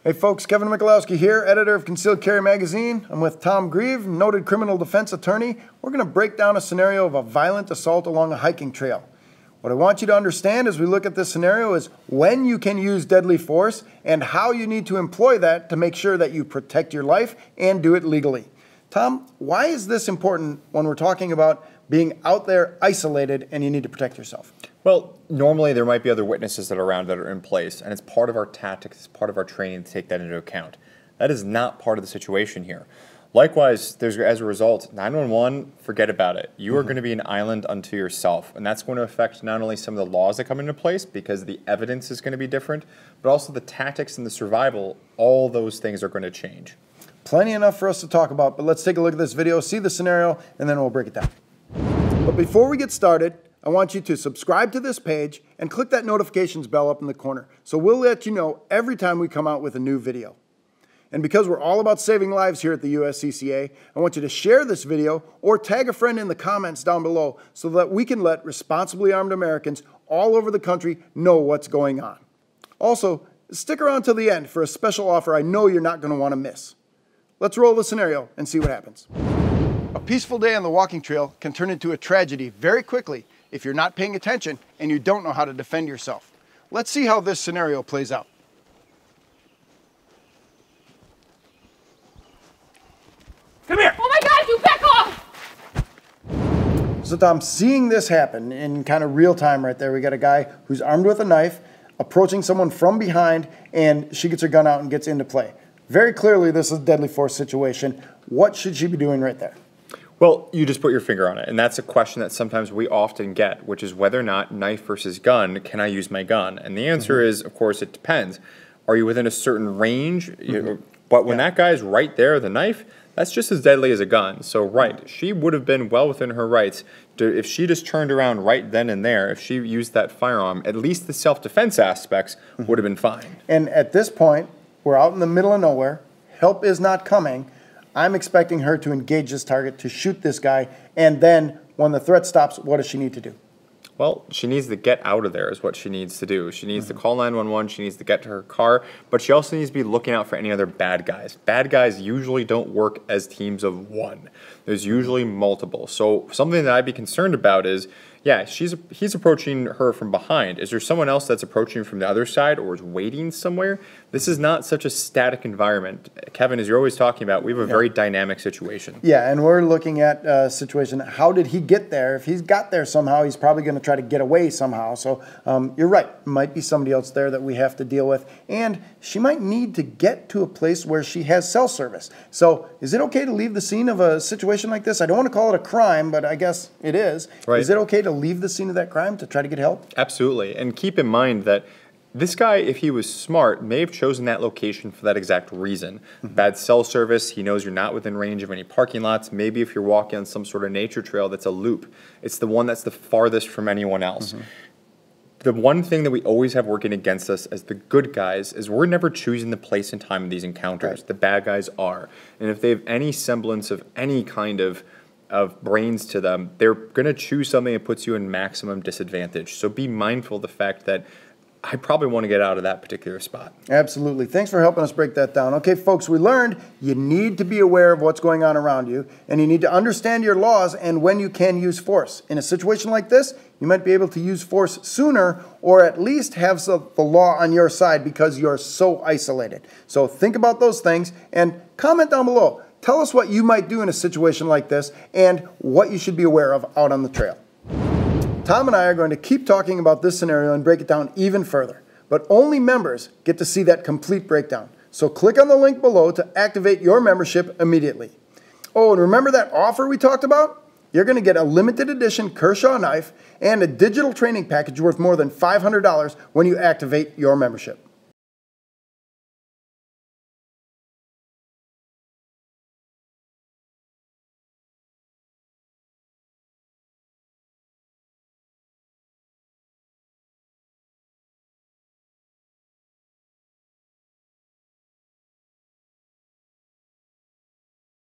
Hey folks, Kevin Michalowski here, editor of Concealed Carry Magazine. I'm with Tom Grieve, noted criminal defense attorney. We're going to break down a scenario of a violent assault along a hiking trail. What I want you to understand as we look at this scenario is when you can use deadly force and how you need to employ that to make sure that you protect your life and do it legally. Tom, why is this important when we're talking about being out there isolated and you need to protect yourself? Well, normally there might be other witnesses that are around that are in place, and it's part of our tactics, it's part of our training to take that into account. That is not part of the situation here. Likewise, as a result, 911, forget about it. You are going to be an island unto yourself, and that's going to affect not only some of the laws that come into place because the evidence is going to be different, but also the tactics and the survival, all those things are going to change. Plenty enough for us to talk about, but let's take a look at this video, see the scenario, and then we'll break it down. But before we get started, I want you to subscribe to this page and click that notifications bell up in the corner. So we'll let you know every time we come out with a new video. And because we're all about saving lives here at the USCCA, I want you to share this video or tag a friend in the comments down below so that we can let responsibly armed Americans all over the country know what's going on. Also, stick around till the end for a special offer I know you're not going to want to miss. Let's roll the scenario and see what happens. A peaceful day on the walking trail can turn into a tragedy very quickly if you're not paying attention and you don't know how to defend yourself. Let's see how this scenario plays out. Come here! Oh my God, you back off! So Tom, seeing this happen in kind of real time right there, we got a guy who's armed with a knife, approaching someone from behind, and she gets her gun out and gets into play. Very clearly, this is a deadly force situation. What should she be doing right there? Well, you just put your finger on it, and that's a question that sometimes we often get, which is whether or not knife versus gun, can I use my gun? And the answer is, of course, it depends. Are you within a certain range? But when that guy's right there, the knife, that's just as deadly as a gun. So, right, she would have been well within her rights if she just turned around right then and there, if she used that firearm, at least the self-defense aspects would have been fine. And at this point, we're out in the middle of nowhere. Help is not coming. I'm expecting her to engage this target, to shoot this guy, and then when the threat stops, what does she need to do? Well, she needs to get out of there is what she needs to do. She needs to call 911, she needs to get to her car, but she also needs to be looking out for any other bad guys. Bad guys usually don't work as teams of one. There's usually multiple. So something that I'd be concerned about is, yeah, he's approaching her from behind. Is there someone else that's approaching from the other side or is waiting somewhere? This is not such a static environment. Kevin, as you're always talking about, we have a very dynamic situation. Yeah, and we're looking at a situation, how did he get there? If he's got there somehow, he's probably going to try to get away somehow. So you're right, might be somebody else there that we have to deal with. And she might need to get to a place where she has cell service. So is it okay to leave the scene of a situation like this? I don't want to call it a crime, but I guess it is. Right. Is it okay to leave the scene of that crime to try to get help? Absolutely. And keep in mind that this guy, if he was smart, may have chosen that location for that exact reason. Bad cell service, he knows you're not within range of any parking lots. Maybe if you're walking on some sort of nature trail that's a loop, it's the one that's the farthest from anyone else. The one thing that we always have working against us as the good guys is we're never choosing the place and time of these encounters. Right. The bad guys are. And if they have any semblance of any kind of brains to them, they're going to choose something that puts you in maximum disadvantage. So be mindful of the fact that I probably want to get out of that particular spot. Absolutely. Thanks for helping us break that down. Okay, folks, we learned you need to be aware of what's going on around you, and you need to understand your laws and when you can use force. In a situation like this, you might be able to use force sooner or at least have the law on your side because you're so isolated. So think about those things and comment down below. Tell us what you might do in a situation like this and what you should be aware of out on the trail. Tom and I are going to keep talking about this scenario and break it down even further, but only members get to see that complete breakdown. So click on the link below to activate your membership immediately. Oh, and remember that offer we talked about? You're going to get a limited edition Kershaw knife and a digital training package worth more than $500 when you activate your membership.